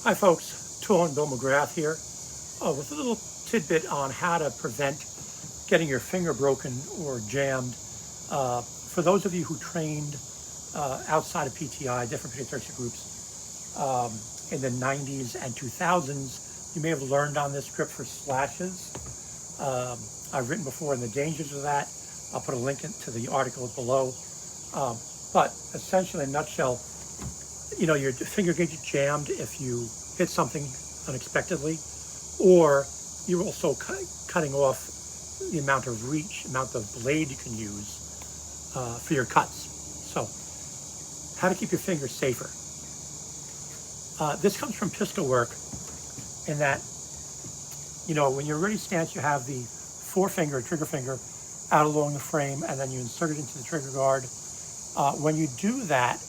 Hi folks, Tool and Bill McGrath here with a little tidbit on how to prevent getting your finger broken or jammed. For those of you who trained outside of PTI, different Pekiti-Tirsia groups in the 90s and 2000s, you may have learned on this grip for slashes. I've written before on the dangers of that. I'll put a link to the article below. But essentially, in a nutshell, your finger gets jammed if you hit something unexpectedly, or you're also cutting off the amount of blade you can use for your cuts. So, how to keep your fingers safer. This comes from pistol work in that, when you're ready stance, you have the forefinger, trigger finger, out along the frame, and then you insert it into the trigger guard. When you do that,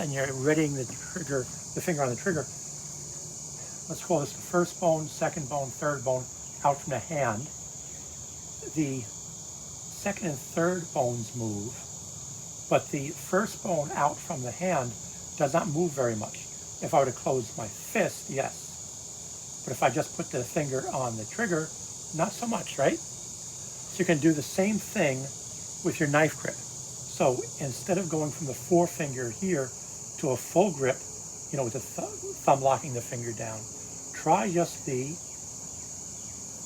and you're readying the finger on the trigger, let's call this the first bone, second bone, third bone out from the hand. The second and third bones move, but the first bone out from the hand does not move very much. If I were to close my fist, yes. But if I just put the finger on the trigger, not so much, right? So you can do the same thing with your knife grip. So instead of going from the forefinger here to a full grip, with the thumb locking the finger down, try just the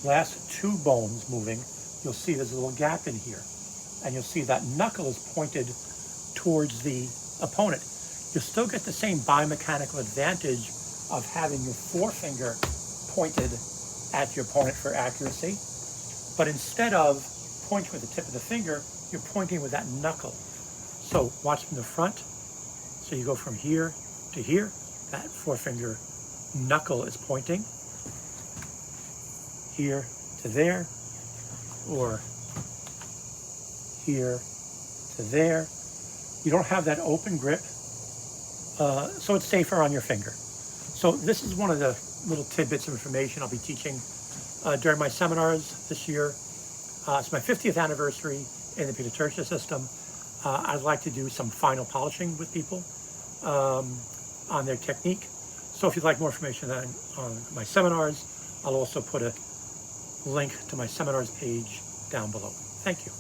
last two bones moving. You'll see there's a little gap in here, and you'll see that knuckle is pointed towards the opponent. You'll still get the same biomechanical advantage of having your forefinger pointed at your opponent for accuracy, but instead of pointing with the tip of the finger, you're pointing with that knuckle. So watch from the front. So you go from here to here, that forefinger knuckle is pointing. Here to there, or here to there. You don't have that open grip, so it's safer on your finger. So this is one of the little tidbits of information I'll be teaching during my seminars this year. It's my 50th anniversary in the Pekiti-Tirsia system. I'd like to do some final polishing with people on their technique. So if you'd like more information on my seminars, I'll also put a link to my seminars page down below. Thank you.